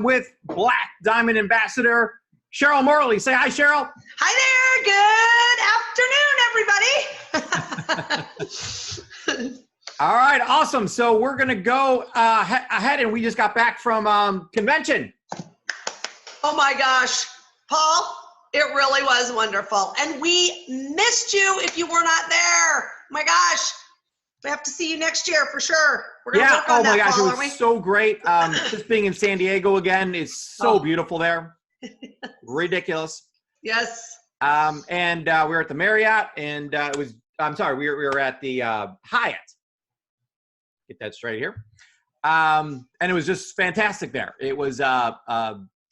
with Black Diamond Ambassador Cheryl Morley. Say hi, Cheryl. Hi there. Good afternoon, everybody. All right, awesome. So we're going to go ahead, and we just got back from convention. Oh my gosh, Paul, it really was wonderful. And we missed you if you were not there. Oh my gosh, we have to see you next year for sure. We're going to work on that, gosh, Paul, it was so great. Just being in San Diego again, it's so beautiful there. Ridiculous. Yes. And we were at the Marriott, and we were at the Hyatt. Get that straight here. And it was just fantastic there. It was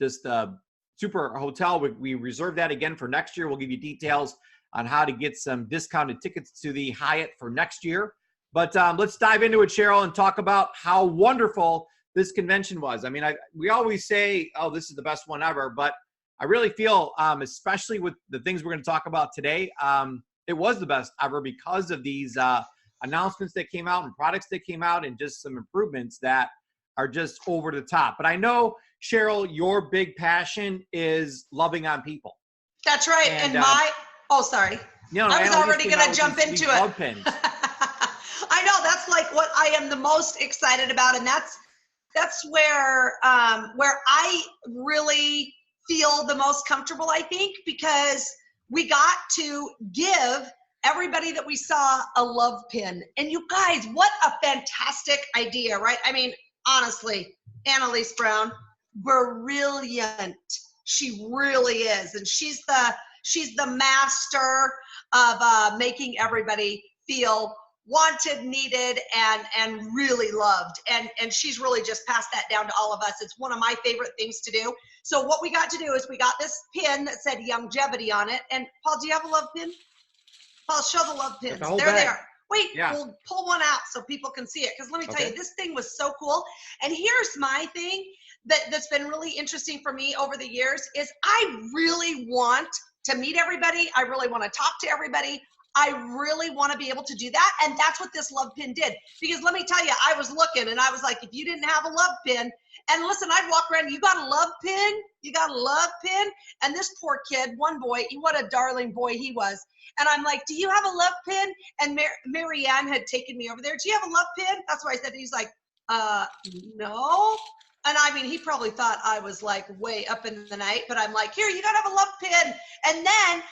just a super hotel. We reserved that again for next year. We'll give you details on how to get some discounted tickets to the Hyatt for next year. But let's dive into it, Cheryl, and talk about how wonderful this convention was. I mean, we always say, oh, this is the best one ever, but I really feel, especially with the things we're going to talk about today, it was the best ever because of these announcements that came out and products that came out and just some improvements that are just over the top. But I know, Cheryl, your big passion is loving on people. That's right. And sorry. I was already going to jump into it. Love pins. I know, that's like what I am the most excited about. And that's where I really feel the most comfortable, I think, because we got to give everybody that we saw a love pin. And you guys, what a fantastic idea, right? I mean, honestly, Annalise Brown, brilliant. She really is. And she's the master of making everybody feel wanted, needed, and really loved. And she's really just passed that down to all of us. It's one of my favorite things to do. So what we got to do is we got this pin that said Youngevity on it. And Paul, do you have a love pin? Paul, show the love pins. They're there. Wait, we'll pull one out so people can see it. Because let me tell you, this thing was so cool. And here's my thing that's been really interesting for me over the years is I really want to meet everybody. I really want to talk to everybody. I really want to be able to do that. And that's what this love pin did. Because let me tell you, I was looking and I was like, if you didn't have a love pin, and listen, I'd walk around, you got a love pin? You got a love pin? And this poor kid, one boy, what a darling boy he was. And I'm like, do you have a love pin? And Marianne had taken me over there. Do you have a love pin? That's what I said. He's like, no. And I mean, he probably thought I was like way up in the night, but I'm like, here, you gotta have a love pin. And then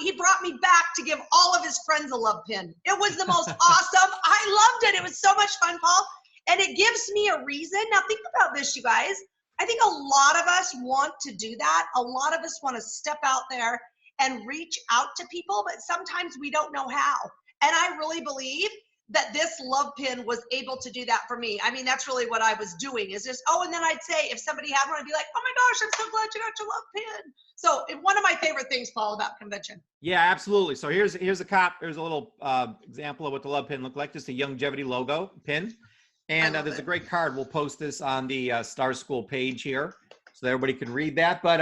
he brought me back to give all of his friends a love pin. It was the most awesome. I loved it. It was so much fun, Paul. And it gives me a reason. Now think about this, you guys. I think a lot of us want to do that. A lot of us want to step out there and reach out to people, but sometimes we don't know how. And I really believe that this love pin was able to do that for me. I mean, that's really what I was doing is just, and then I'd say, if somebody had one, I'd be like, oh my gosh, I'm so glad you got your love pin. So one of my favorite things, Paul, about convention. Yeah, absolutely. So here's a little example of what the love pin looked like, just a Youngevity logo pin. And there's a great card. We'll post this on the Star School page here so that everybody can read that. But,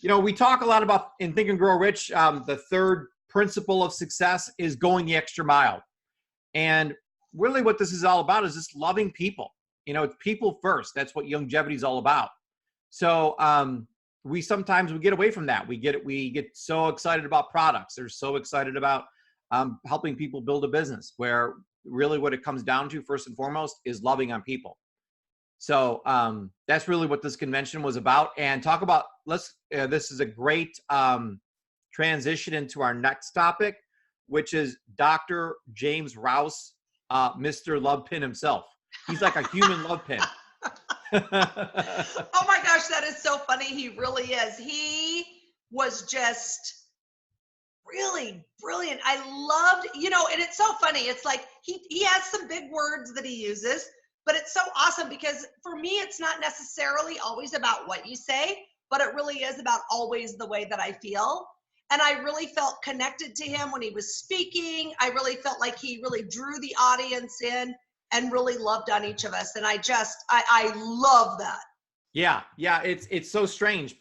we talk a lot about in Think and Grow Rich, the third principle of success is going the extra mile. And really what this is all about is just loving people. It's people first. That's what Youngevity is all about. So we sometimes get away from that. We get so excited about products. They're so excited about helping people build a business where really what it comes down to first and foremost is loving on people. So that's really what this convention was about. And talk about, this is a great transition into our next topic, which is Dr. James Rouse, Mr. Love Pin himself. He's like a human love pin. Oh my gosh, that is so funny. He really is. He was just really brilliant. I loved, and it's so funny. It's like he has some big words that he uses, but it's so awesome because for me, it's not necessarily always about what you say, but it really is about always the way that I feel. And I really felt connected to him when he was speaking. I really felt like he really drew the audience in and really loved on each of us. And I love that. Yeah. It's so strange.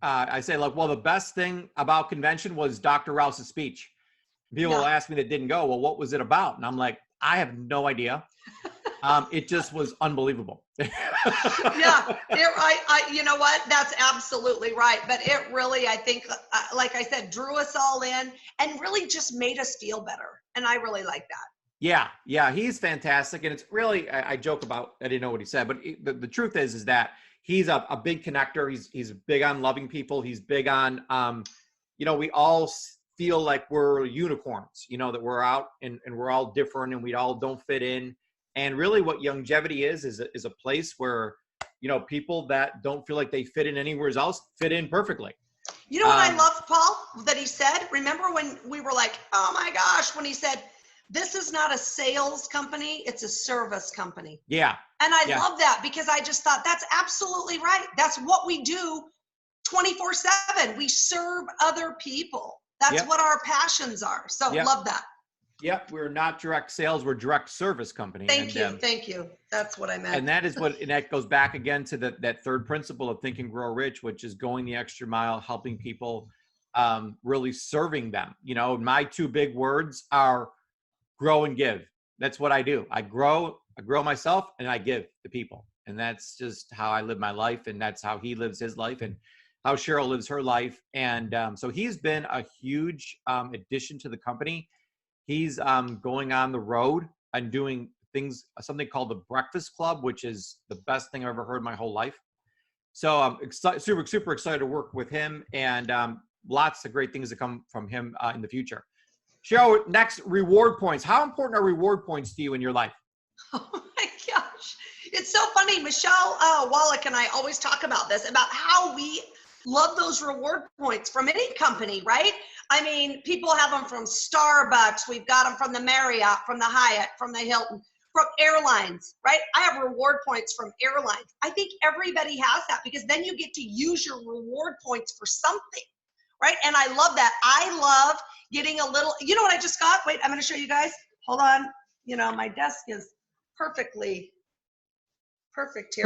I say like, well, the best thing about convention was Dr. Rouse's speech. People will ask me that didn't go, well, what was it about? And I'm like, I have no idea. It just was unbelievable. Yeah, you know what? That's absolutely right. But it really, I think, like I said, drew us all in and really just made us feel better. And I really like that. Yeah, he's fantastic, and it's really I joke about I didn't know what he said, but the truth is that he's a big connector. He's big on loving people. He's big on we all feel like we're unicorns, that we're out and we're all different and we all don't fit in. And really, what Youngevity is a place where people that don't feel like they fit in anywhere else fit in perfectly. You know what I love, Paul, that he said? Remember when we were like, oh my gosh, when he said, this is not a sales company, it's a service company. Yeah. And I love that because I just thought that's absolutely right. That's what we do 24/7. We serve other people. That's what our passions are. So love that. Yep, we're not direct sales, we're direct service company. Thank you. That's what I meant. And that goes back again to that third principle of Think and Grow Rich, which is going the extra mile, helping people, really serving them. My two big words are grow and give. That's what I do. I grow myself and I give to people. And that's just how I live my life. And that's how he lives his life and how Cheryl lives her life. And so he's been a huge addition to the company. He's going on the road and doing something called the Breakfast Club, which is the best thing I've ever heard in my whole life. So I'm super, super excited to work with him, and lots of great things to come from him in the future. Cheryl, next, reward points. How important are reward points to you in your life? Oh my gosh. It's so funny. Michelle Wallach and I always talk about this, about how we love those reward points from any company, right? I mean, people have them from Starbucks. We've got them from the Marriott, from the Hyatt, from the Hilton, from airlines, right? I have reward points from airlines. I think everybody has that because then you get to use your reward points for something, right? And I love that. I love getting a little, you know what I just got? Wait, I'm going to show you guys. Hold on. My desk is perfect here.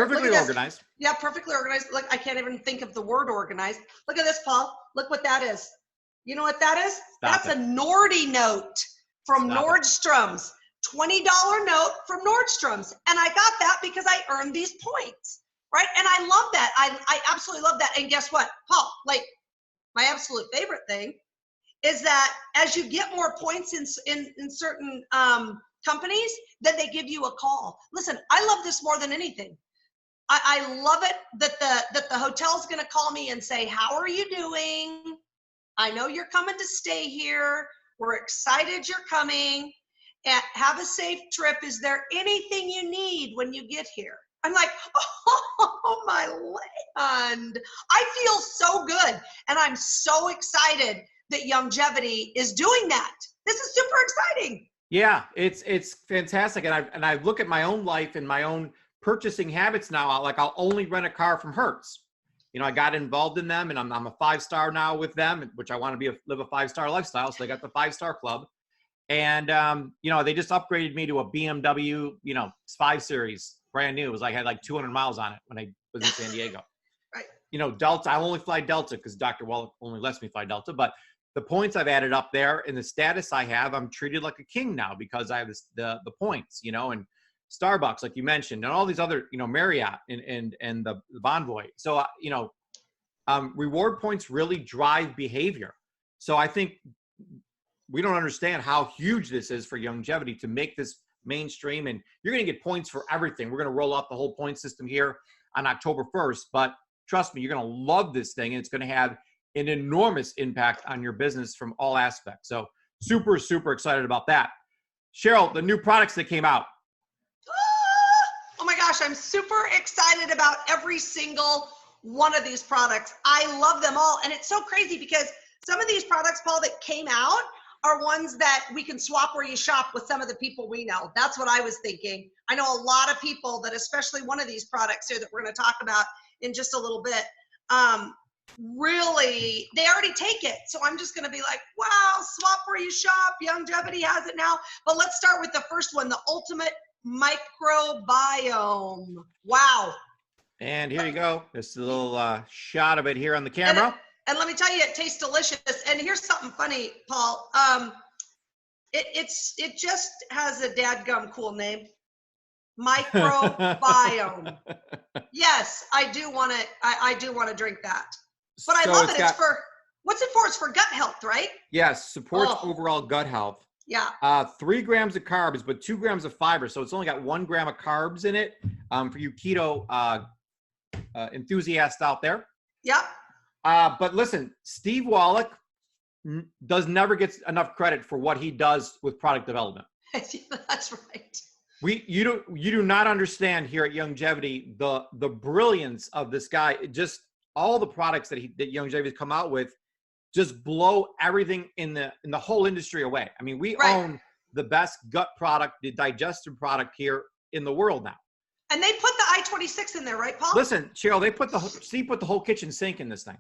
Perfectly organized. Yeah, perfectly organized. Look, I can't even think of the word organized. Look at this, Paul. Look what that is. You know what that is? That's a Nordy note from Nordstrom's. $20 note from Nordstrom's. And I got that because I earned these points, right? And I love that. I absolutely love that. And guess what, Paul? Like, my absolute favorite thing is that as you get more points in certain companies, then they give you a call. Listen, I love this more than anything. I love it that the hotel's going to call me and say, how are you doing? I know you're coming to stay here. We're excited you're coming. And have a safe trip. Is there anything you need when you get here? I'm like, oh my land. I feel so good. And I'm so excited that Youngevity is doing that. This is super exciting. Yeah, it's fantastic. And I look at my own life and my own purchasing habits now. Like, I'll only rent a car from Hertz. I got involved in them, and I'm a 5-star now with them, which I want to live a 5-star lifestyle. So they got the 5-star club. And, they just upgraded me to a BMW, 5 Series, brand new. It was like, I had like 200 miles on it when I was in San Diego. Right. Delta, I only fly Delta because Dr. Wallach only lets me fly Delta. But the points I've added up there and the status I have, I'm treated like a king now because I have the points, and Starbucks, like you mentioned, and all these other, Marriott and the Bonvoy. So, reward points really drive behavior. So I think we don't understand how huge this is for Youngevity to make this mainstream. And you're going to get points for everything. We're going to roll out the whole point system here on October 1st. But trust me, you're going to love this thing. And it's going to have an enormous impact on your business from all aspects. So super, super excited about that. Cheryl, the new products that came out. Oh my gosh, I'm super excited about every single one of these products. I love them all. And it's so crazy because some of these products, Paul, that came out are ones that we can swap where you shop with some of the people we know. That's what I was thinking. I know a lot of people that, especially one of these products here that we're going to talk about in just a little bit, really, they already take it. So I'm just going to be like, wow, swap where you shop. Youngevity has it now. But let's start with the first one, the Ultimate Microbiome. Wow. And here you go. Just a little shot of it here on the camera. And let me tell you, it tastes delicious. And here's something funny, Paul. It just has a dadgum cool name. microbiome. Yes, I do want to. I do want to drink that. But I So love it's it. It's got, for what's it for? It's for gut health, right? yes, supports Oh, overall gut health. yeah. 3 grams of carbs, but 2 grams of fiber. So it's only got 1 gram of carbs in it, for you keto enthusiasts out there. Yep. But listen, Steve Wallach never gets enough credit for what he does with product development. That's right. You do not understand here at Youngevity the brilliance of this guy. Just all the products that Youngevity has come out with just blow everything in the whole industry away. I mean, we own the best gut product, the digestive product here in the world now. And they put the I-26 in there, right, Paul? Listen, Cheryl, Steve put the whole kitchen sink in this thing.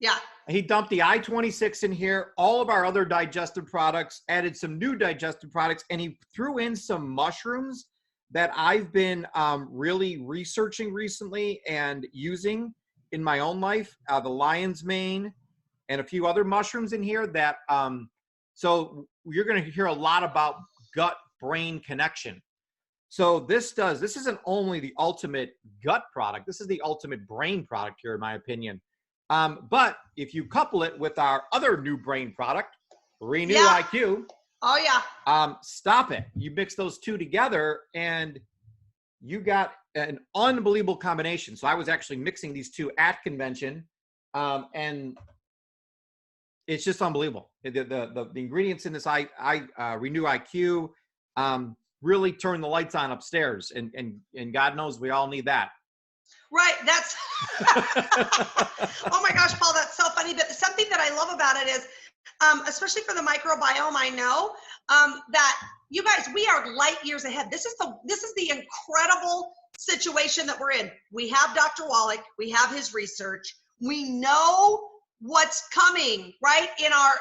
Yeah. He dumped the I-26 in here, all of our other digestive products, added some new digestive products, and he threw in some mushrooms that I've been really researching recently and using in my own life, the lion's mane and a few other mushrooms in here that, so you're going to hear a lot about gut-brain connection. So this isn't only the ultimate gut product, this is the ultimate brain product here, in my opinion. But if you couple it with our other new brain product, Renew IQ. Oh yeah. Stop it. You mix those two together and you got an unbelievable combination. So I was actually mixing these two at convention, and it's just unbelievable. The ingredients in this Renew IQ really turn the lights on upstairs, and God knows we all need that. Right. That's, oh my gosh, Paul, that's so funny. But something that I love about it is, especially for the microbiome, I know that you guys, we are light years ahead. This is the incredible situation that we're in. We have Dr. Wallach, we have his research, we know what's coming, right? In our,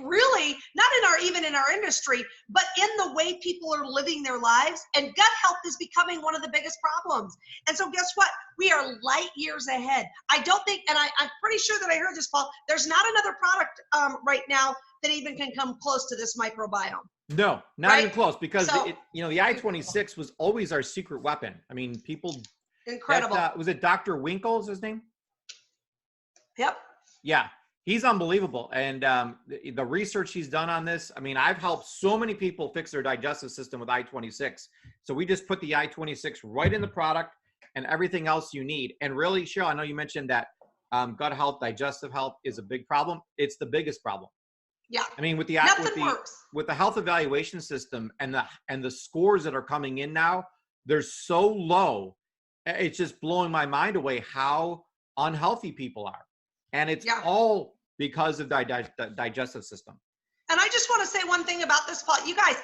really, not in our, even in our industry, but in the way people are living their lives. And gut health is becoming one of the biggest problems. And so guess what? We are light years ahead. I don't think, and I'm pretty sure that I heard this, Paul, there's not another product right now that even can come close to this microbiome. No, not even close, because So, the I-26 was always our secret weapon. I mean, people, incredible. was it Dr. Winkle is his name? Yep. Yeah, he's unbelievable. And the research he's done on this, I mean, I've helped so many people fix their digestive system with I-26. So we just put the I-26 right in the product and everything else you need. And really, Cheryl, I know you mentioned that gut health, digestive health is a big problem. It's the biggest problem. Yeah. I mean, with the health evaluation system and the scores that are coming in now, they're so low. It's just blowing my mind away how unhealthy people are. And it's all because of the digestive system. And I just want to say one thing about this, Paul. You guys,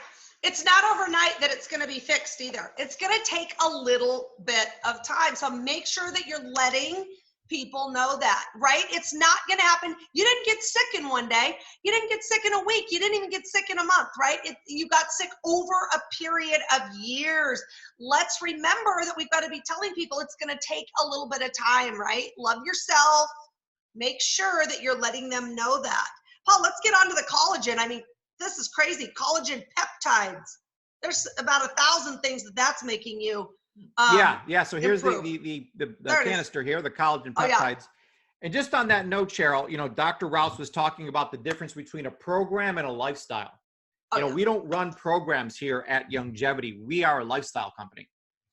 it's not overnight that it's going to be fixed either. It's going to take a little bit of time. So make sure that you're letting people know that, right? It's not going to happen. You didn't get sick in one day. You didn't get sick in a week. You didn't even get sick in a month, right? You got sick over a period of years. Let's remember that we've got to be telling people it's going to take a little bit of time, right? Love yourself. Make sure that you're letting them know that. Paul, let's get on to the collagen. I mean, this is crazy. Collagen peptides. There's about 1,000 things that's making you yeah. So here's improve. the canister here, the collagen peptides. And just on that note, Cheryl, Dr. Rouse was talking about the difference between a program and a lifestyle. We don't run programs here at Youngevity. We are a lifestyle company.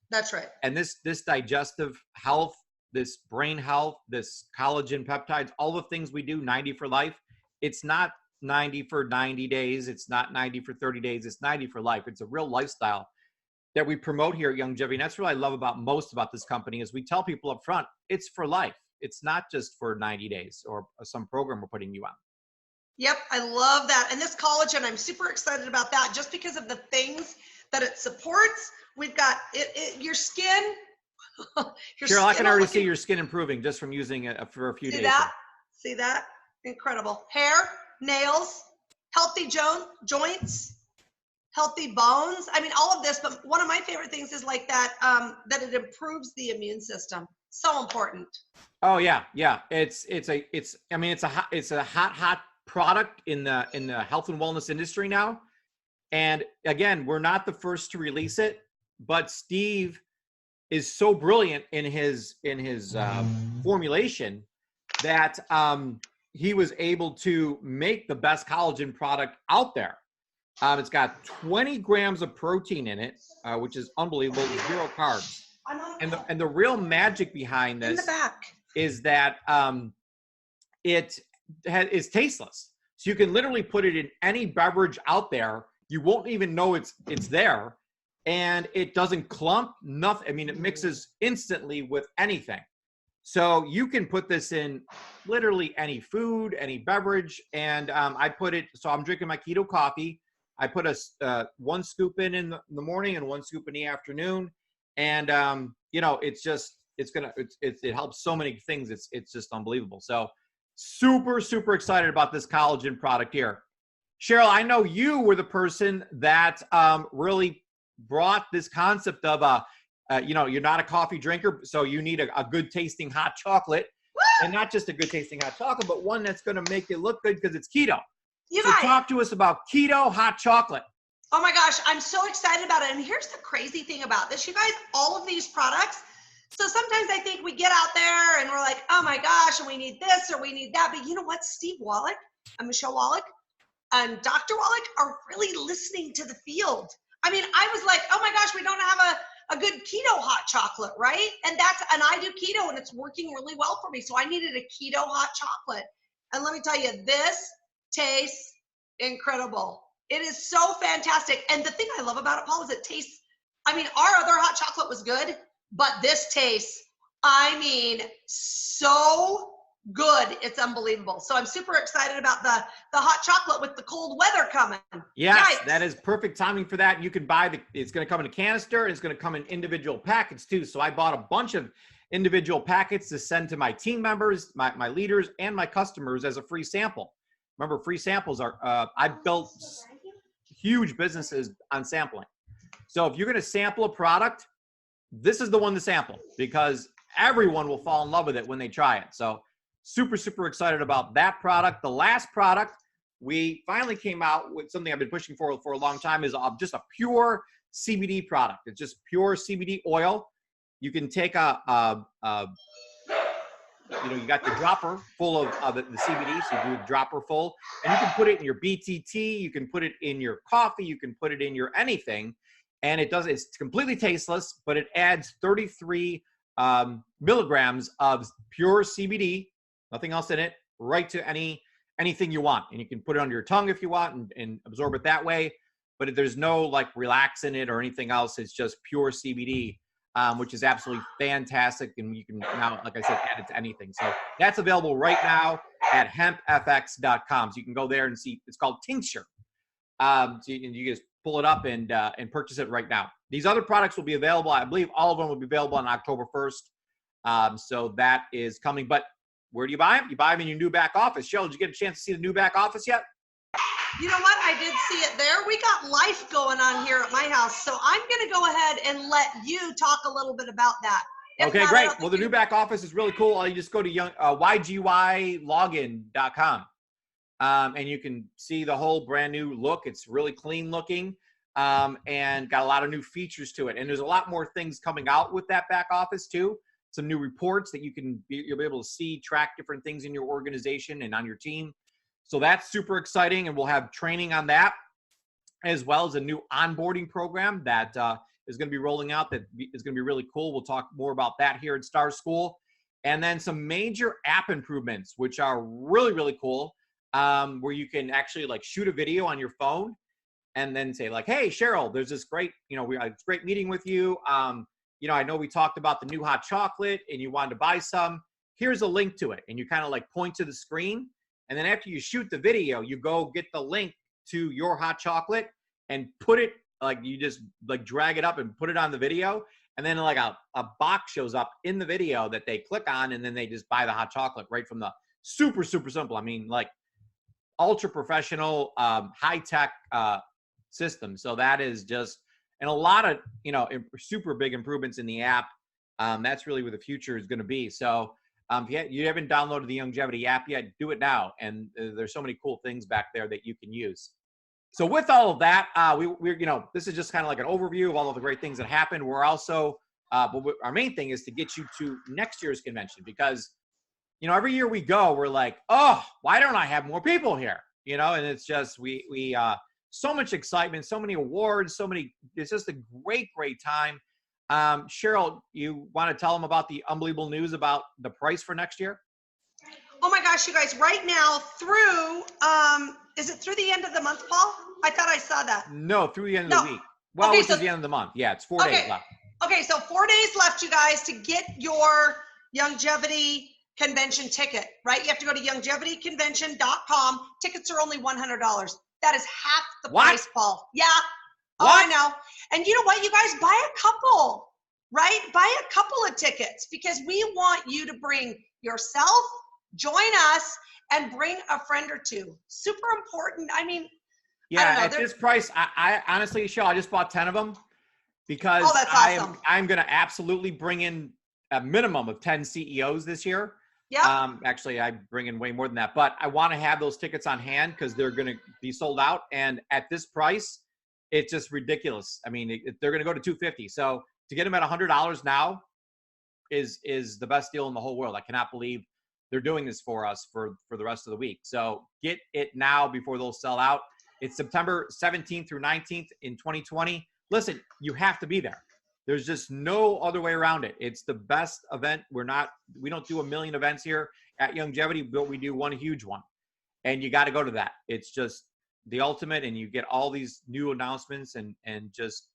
That's right. And this digestive health, this brain health, this collagen peptides, all the things we do, 90 for life, it's not 90 for 90 days. It's not 90 for 30 days. It's 90 for life. It's a real lifestyle that we promote here at Youngevity. And that's what I love most about this company is we tell people up front, it's for life. It's not just for 90 days or some program we're putting you on. Yep, I love that. And this collagen, I'm super excited about that just because of the things that it supports. We've got your skin. Cheryl, I can already see your skin improving just from using it for a few days. See that? Incredible. Hair, nails, healthy joints, healthy bones. I mean, all of this, but one of my favorite things is like that, that it improves the immune system. So important. Oh yeah. It's a hot product in the health and wellness industry now. And again, we're not the first to release it. but Steve is so brilliant in his formulation that he was able to make the best collagen product out there. It's got 20 grams of protein in it, which is unbelievable, 0 carbs. And the real magic behind this is that it is tasteless. So you can literally put it in any beverage out there. You won't even know it's there. And it doesn't clump, nothing. I mean, it mixes instantly with anything. So you can put this in literally any food, any beverage. And I put it, so I'm drinking my keto coffee. I put a 1 scoop in the morning and 1 scoop in the afternoon. And, you know, it helps so many things. It's just unbelievable. So super, super excited about this collagen product here. Cheryl, I know you were the person that really brought this concept of, you know, you're not a coffee drinker, so you need a good tasting hot chocolate. And not just a good tasting hot chocolate, but one that's going to make it look good because it's keto. You so guys, talk to us about keto hot chocolate. Oh my gosh, I'm so excited about it. And here's the crazy thing about this, you guys, all of these products. So sometimes I think we get out there and we're like, oh my gosh, and we need this or we need that. But you know what? Steve Wallach and Michelle Wallach and Dr. Wallach are really listening to the field. I mean, I was like, oh my gosh, we don't have a good keto hot chocolate, right? And I do keto and it's working really well for me. So I needed a keto hot chocolate. And let me tell you, this tastes incredible. It is so fantastic. And the thing I love about it, Paul, is it tastes, I mean, our other hot chocolate was good, but this tastes, I mean, so good. It's unbelievable. So I'm super excited about the hot chocolate with the cold weather coming. Yes, Yikes. That is perfect timing for that. You can buy it's going to come in a canister. And it's going to come in individual packets too. So I bought a bunch of individual packets to send to my team members, my leaders, and my customers as a free sample. Remember, free samples are, I built huge businesses on sampling. So if you're going to sample a product, this is the one to sample because everyone will fall in love with it when they try it. So super, super excited about that product. The last product we finally came out with, something I've been pushing for a long time, is just a pure CBD product. It's just pure CBD oil. You can take you know, you got the dropper full of the CBD, so you do a dropper full, and you can put it in your BTT, you can put it in your coffee, you can put it in your anything, and it's completely tasteless, but it adds 33 milligrams of pure CBD, nothing else in it, right to anything you want. And you can put it under your tongue if you want and absorb it that way, but there's no like relax in it or anything else. It's just pure CBD. Which is absolutely fantastic. And you can now, like I said, add it to anything. So that's available right now at hempfx.com. So you can go there and see, it's called tincture. So you just pull it up and purchase it right now. These other products will be available. I believe all of them will be available on October 1st. So that is coming. But where do you buy them? You buy them in your new back office. Cheryl, did you get a chance to see the new back office yet? You know what? I did see it there. We got life going on here at my house. So I'm going to go ahead and let you talk a little bit about that. Okay, great. Well, the new back office is really cool. You just go to ygyLogin.com and you can see the whole brand new look. It's really clean looking and got a lot of new features to it. And there's a lot more things coming out with that back office too. Some new reports that you'll be able to see, track different things in your organization and on your team. So that's super exciting, and we'll have training on that, as well as a new onboarding program that is going to be rolling out that is going to be really cool. We'll talk more about that here at Star School. And then some major app improvements, which are really, really cool, where you can actually like shoot a video on your phone and then say like, hey, Cheryl, there's this great, it's great meeting with you. I know we talked about the new hot chocolate and you wanted to buy some. Here's a link to it. And you kind of like point to the screen. And then after you shoot the video, you go get the link to your hot chocolate and put it, like you just like drag it up and put it on the video. And then like a box shows up in the video that they click on, and then they just buy the hot chocolate right from the super, super simple. I mean, like ultra professional, high tech system. So that is just, and a lot of, super big improvements in the app. That's really where the future is going to be. So if you haven't downloaded the Youngevity app yet, do it now. And there's so many cool things back there that you can use. So with all of that, we're, this is just kind of like an overview of all of the great things that happened. We're also, our main thing is to get you to next year's convention because, every year we go, we're like, oh, why don't I have more people here? And it's just, so much excitement, so many awards, it's just a great, great time. Cheryl, you want to tell them about the unbelievable news about the price for next year? Oh my gosh, you guys, right now through, is it through the end of the month, Paul? I thought I saw that. No, through the end of the week. Well, okay, which is the end of the month. Yeah, it's 4 days left. Okay, so 4 days left, you guys, to get your Youngevity convention ticket, right? You have to go to youngevityconvention.com. Tickets are only $100. That is half the price, Paul. Yeah. What? Oh, I know. And you know what, you guys, buy a couple, right? Buy a couple of tickets because we want you to bring yourself, join us, and bring a friend or two. Super important. I mean, yeah, at this price, I honestly, Cheryl, I just bought 10 of them because that's awesome. I'm going to absolutely bring in a minimum of 10 CEOs this year. Yeah. Actually, I bring in way more than that, but I want to have those tickets on hand because they're going to be sold out. And at this price, it's just ridiculous. I mean, they're going to go to $250. So to get them at $100 now is the best deal in the whole world. I cannot believe they're doing this for us for the rest of the week. So get it now before they'll sell out. It's September 17th through 19th in 2020. Listen, you have to be there. There's just no other way around it. It's the best event. We don't do a million events here at Youngevity, but we do one huge one. And you got to go to that. It's just the ultimate, and you get all these new announcements and just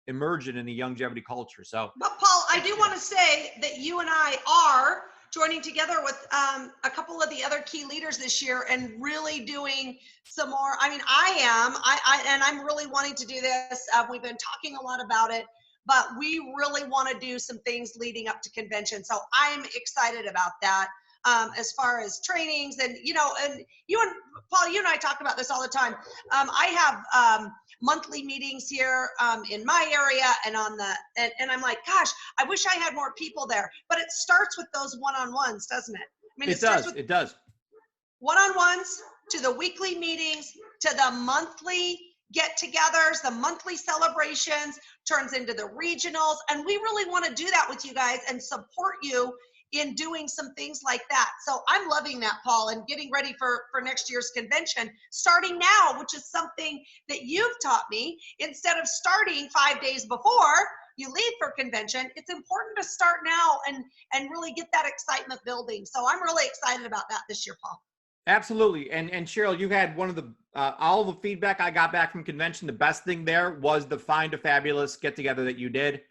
immerse it in the Youngevity culture. So, but Paul, I do want to say that you and I are joining together with a couple of the other key leaders this year and really doing some more. I mean, and I'm really wanting to do this. We've been talking a lot about it, but we really want to do some things leading up to convention. So I'm excited about that. As far as trainings and you and Paul, you and I talk about this all the time. I have monthly meetings here in my area and and I'm like, gosh, I wish I had more people there. But it starts with those one-on-ones, doesn't it? I mean, it does. One-on-ones to the weekly meetings to the monthly get-togethers, the monthly celebrations turns into the regionals, and we really want to do that with you guys and support you in doing some things like that. So I'm loving that, Paul, and getting ready for next year's convention, starting now, which is something that you've taught me. Instead of starting 5 days before you leave for convention, it's important to start now and really get that excitement building. So I'm really excited about that this year, Paul. Absolutely. And Cheryl, you had one of the, all the feedback I got back from convention. The best thing there was the Find a Fabulous get together that you did.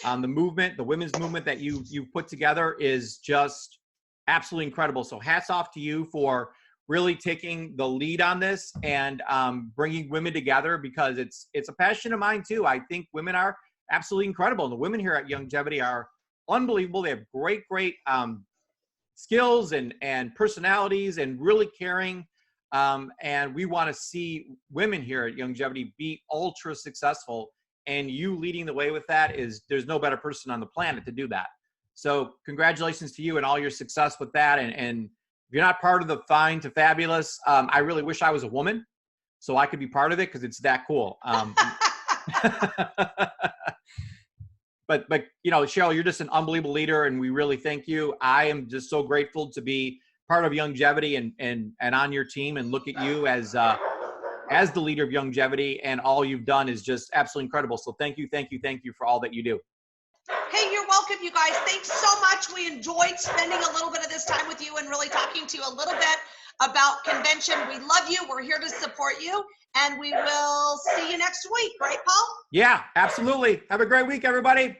The movement, the women's movement that you put together is just absolutely incredible. So hats off to you for really taking the lead on this and bringing women together because it's a passion of mine too. I think women are absolutely incredible. And the women here at Youngevity are unbelievable. They have great skills and personalities and really caring. And we want to see women here at Youngevity be ultra successful. And you leading the way with that there's no better person on the planet to do that. So congratulations to you and all your success with that. And if you're not part of the Find to Fabulous, I really wish I was a woman so I could be part of it because it's that cool. But Cheryl, you're just an unbelievable leader and we really thank you. I am just so grateful to be part of Youngevity and on your team and look at you as the leader of Youngevity, and all you've done is just absolutely incredible. So thank you for all that you do. Hey, you're welcome, you guys. Thanks so much. We enjoyed spending a little bit of this time with you and really talking to you a little bit about convention. We love you. We're here to support you, and we will see you next week. Right, Paul? Yeah, absolutely. Have a great week, everybody.